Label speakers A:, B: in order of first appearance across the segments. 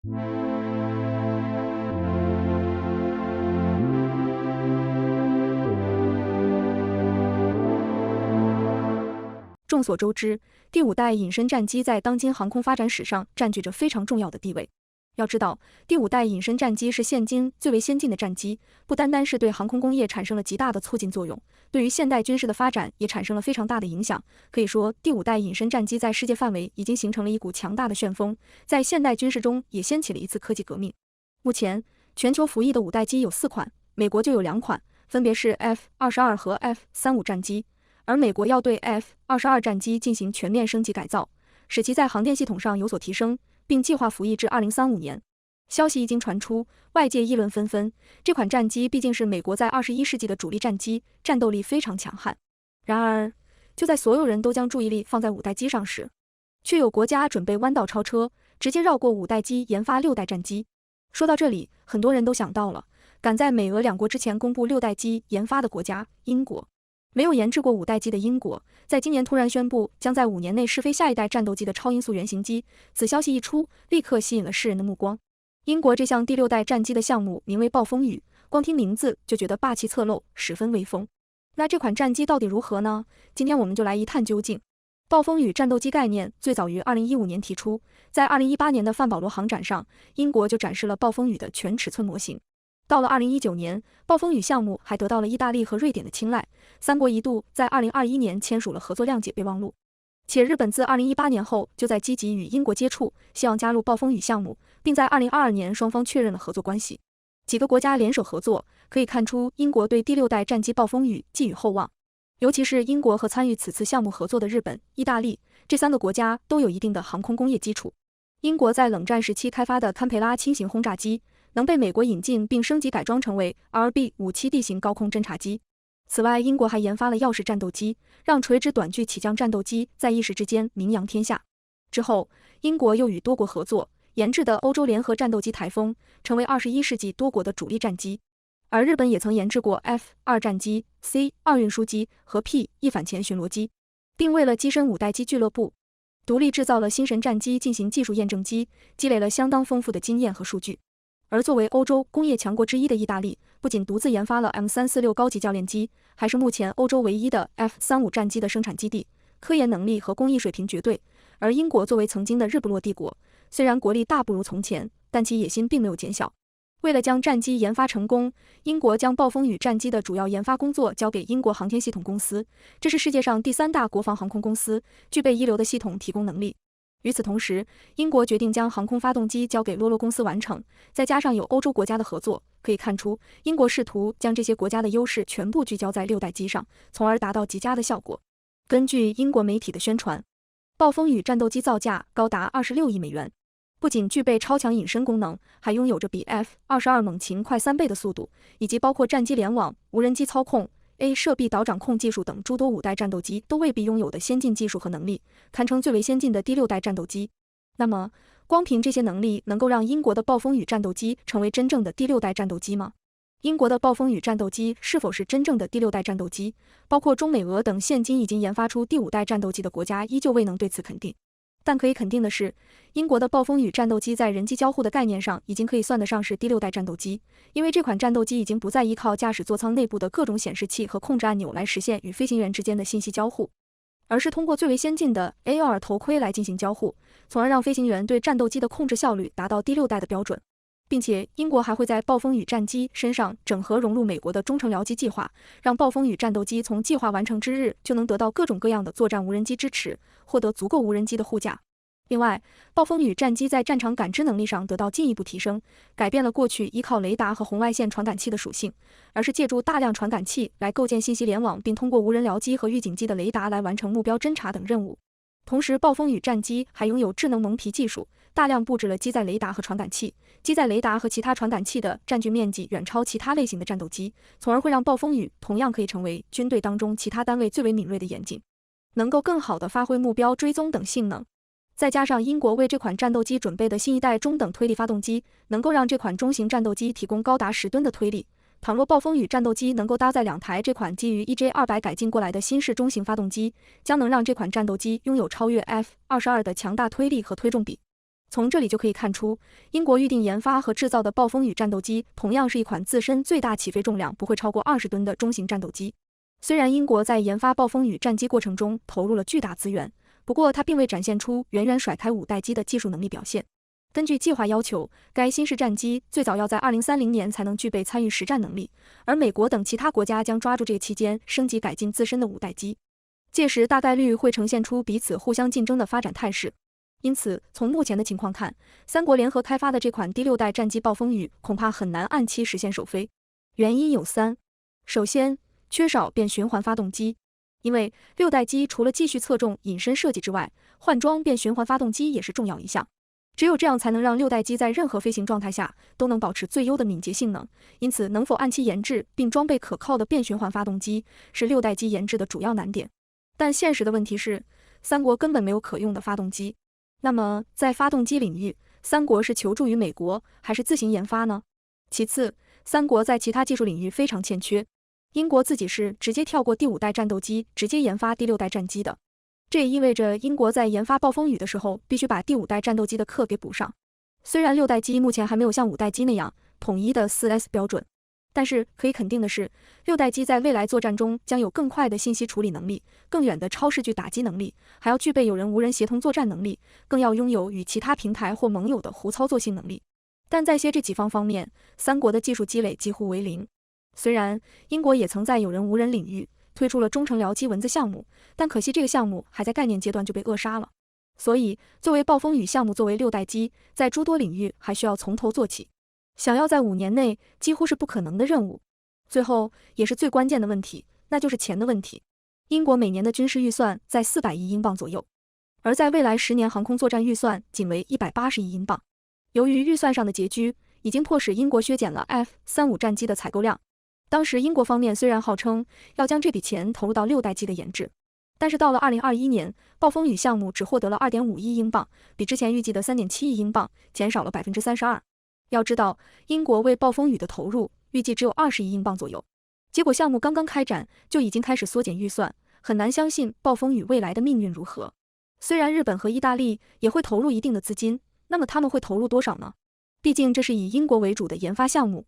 A: 众所周知，第五代隐身战机在当今航空发展史上占据着非常重要的地位。要知道，第五代隐身战机是现今最为先进的战机，不单单是对航空工业产生了极大的促进作用，对于现代军事的发展也产生了非常大的影响。可以说，第五代隐身战机在世界范围已经形成了一股强大的旋风，在现代军事中也掀起了一次科技革命。目前，全球服役的五代机有4款，美国就有2款，分别是 F-22和 F-35战机，而美国要对 F-22战机进行全面升级改造，使其在航电系统上有所提升，并计划服役至2035年。消息一经传出，外界议论纷纷。这款战机毕竟是美国在21世纪的主力战机，战斗力非常强悍。然而，就在所有人都将注意力放在五代机上时，却有国家准备弯道超车，直接绕过五代机研发6代战机。说到这里，很多人都想到了，赶在美俄两国之前公布6代机研发的国家——英国。没有研制过五代机的英国，在今年突然宣布将在5年内试飞下一代战斗机的超音速原型机，此消息一出，立刻吸引了世人的目光。英国这项第6代战机的项目名为暴风雨，光听名字就觉得霸气侧漏，十分威风。那这款战机到底如何呢？今天我们就来一探究竟。暴风雨战斗机概念最早于2015年提出，在2018年的范保罗航展上，英国就展示了暴风雨的全尺寸模型。到了2019年，暴风雨项目还得到了意大利和瑞典的青睐，3国一度在2021年签署了合作谅解备忘录。且日本自2018年后就在积极与英国接触，希望加入暴风雨项目，并在2022年双方确认了合作关系。几个国家联手合作，可以看出英国对第6代战机暴风雨寄予厚望。尤其是英国和参与此次项目合作的日本、意大利，这3个国家都有一定的航空工业基础。英国在冷战时期开发的堪培拉轻型轰炸机，能被美国引进并升级改装成为 RB-57D 型高空侦察机。此外，英国还研发了钥匙战斗机，让垂直短距起降战斗机在一时之间名扬天下。之后，英国又与多国合作，研制的欧洲联合战斗机台风成为21世纪多国的主力战机。而日本也曾研制过 F-2 战机、C-2 运输机和 P-1 反潜巡逻机，并为了跻身五代机俱乐部，独立制造了星神战机进行技术验证机，积累了相当丰富的经验和数据。而作为欧洲工业强国之一的意大利，不仅独自研发了 M346 高级教练机，还是目前欧洲唯一的 F-35 战机的生产基地，科研能力和工艺水平绝对。而英国作为曾经的日不落帝国，虽然国力大不如从前，但其野心并没有减小。为了将战机研发成功，英国将暴风雨战机的主要研发工作交给英国航天系统公司，这是世界上第3大国防航空公司，具备一流的系统提供能力。与此同时，英国决定将航空发动机交给洛洛公司完成，再加上有欧洲国家的合作，可以看出英国试图将这些国家的优势全部聚焦在6代机上，从而达到极佳的效果。根据英国媒体的宣传，暴风雨战斗机造价高达26亿美元，不仅具备超强隐身功能，还拥有着比 F-22 猛禽快3倍的速度，以及包括战机联网、无人机操控、A 射臂导掌控技术等诸多5代战斗机都未必拥有的先进技术和能力，堪称最为先进的第6代战斗机。那么，光凭这些能力能够让英国的暴风雨战斗机成为真正的第6代战斗机吗？英国的暴风雨战斗机是否是真正的第6代战斗机？包括中美俄等现今已经研发出第5代战斗机的国家依旧未能对此肯定。但可以肯定的是，英国的暴风雨战斗机在人机交互的概念上已经可以算得上是第6代战斗机，因为这款战斗机已经不再依靠驾驶座舱内部的各种显示器和控制按钮来实现与飞行员之间的信息交互，而是通过最为先进的 AR 头盔来进行交互，从而让飞行员对战斗机的控制效率达到第6代的标准。并且英国还会在暴风雨战机身上整合融入美国的中程僚机计划，让暴风雨战斗机从计划完成之日就能得到各种各样的作战无人机支持，获得足够无人机的护驾。另外，暴风雨战机在战场感知能力上得到进一步提升，改变了过去依靠雷达和红外线传感器的属性，而是借助大量传感器来构建信息联网，并通过无人僚机和预警机的雷达来完成目标侦察等任务。同时，暴风雨战机还拥有智能蒙皮技术，大量布置了机载雷达和传感器，机载雷达和其他传感器的占据面积远超其他类型的战斗机，从而会让暴风雨同样可以成为军队当中其他单位最为敏锐的眼睛，能够更好地发挥目标追踪等性能。再加上英国为这款战斗机准备的新一代中等推力发动机，能够让这款中型战斗机提供高达10吨的推力。倘若暴风雨战斗机能够搭载2台这款基于 EJ200 改进过来的新式中型发动机，将能让这款战斗机拥有超越 F-22 的强大推力和推重比。从这里就可以看出，英国预定研发和制造的暴风雨战斗机同样是一款自身最大起飞重量不会超过20吨的中型战斗机。虽然英国在研发暴风雨战机过程中投入了巨大资源，不过它并未展现出远远甩开五代机的技术能力表现。根据计划要求，该新式战机最早要在2030年才能具备参与实战能力，而美国等其他国家将抓住这个期间升级改进自身的五代机，届时大概率会呈现出彼此互相竞争的发展态势。因此，从目前的情况看，三国联合开发的这款第6代战机暴风雨恐怕很难按期实现首飞。原因有3：首先，缺少变循环发动机，因为6代机除了继续侧重隐身设计之外，换装变循环发动机也是重要一项。只有这样才能让6代机在任何飞行状态下都能保持最优的敏捷性能。因此，能否按期研制并装备可靠的变循环发动机，是6代机研制的主要难点。但现实的问题是，三国根本没有可用的发动机。那么，在发动机领域，三国是求助于美国，还是自行研发呢？其次，三国在其他技术领域非常欠缺。英国自己是直接跳过第5代战斗机，直接研发第6代战机的。这也意味着英国在研发暴风雨的时候，必须把第5代战斗机的课给补上。虽然6代机目前还没有像5代机那样统一的 4S 标准，但是可以肯定的是，6代机在未来作战中将有更快的信息处理能力、更远的超视距打击能力，还要具备有人无人协同作战能力，更要拥有与其他平台或盟友的互操作性能力。但在这几方面，三国的技术积累几乎为零。虽然英国也曾在有人无人领域推出了中程僚机蚊子项目，但可惜这个项目还在概念阶段就被扼杀了。所以，作为暴风雨项目，作为6代机，在诸多领域还需要从头做起。想要在5年内几乎是不可能的任务。最后也是最关键的问题，那就是钱的问题。英国每年的军事预算在400亿英镑左右，而在未来10年航空作战预算仅为180亿英镑。由于预算上的拮据，已经迫使英国削减了 F-35战机的采购量。当时英国方面虽然号称要将这笔钱投入到6代机的研制，但是到了2021年，暴风雨项目只获得了2.5亿英镑，比之前预计的3.7亿英镑减少了32%。要知道，英国为暴风雨的投入预计只有20亿英镑左右，结果项目刚刚开展就已经开始缩减预算，很难相信暴风雨未来的命运如何。虽然日本和意大利也会投入一定的资金，那么他们会投入多少呢？毕竟这是以英国为主的研发项目。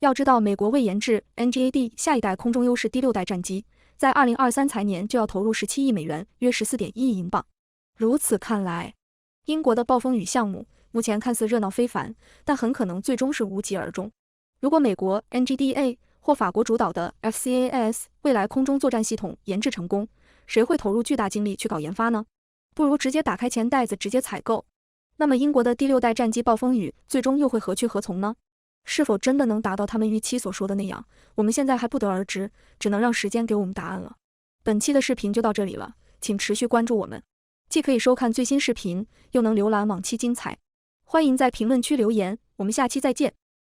A: 要知道，美国为研制 NGAD 下一代空中优势第6代战机，在2023财年就要投入17亿美元，约14.1亿英镑。如此看来，英国的暴风雨项目目前看似热闹非凡，但很可能最终是无疾而终。如果美国 NGDA 或法国主导的 FCAS 未来空中作战系统研制成功，谁会投入巨大精力去搞研发呢？不如直接打开钱袋子直接采购。那么英国的第6代战机暴风雨最终又会何去何从呢？是否真的能达到他们预期所说的那样，我们现在还不得而知，只能让时间给我们答案了。本期的视频就到这里了，请持续关注我们，既可以收看最新视频，又能浏览往期精彩。欢迎在评论区留言，我们下期再见。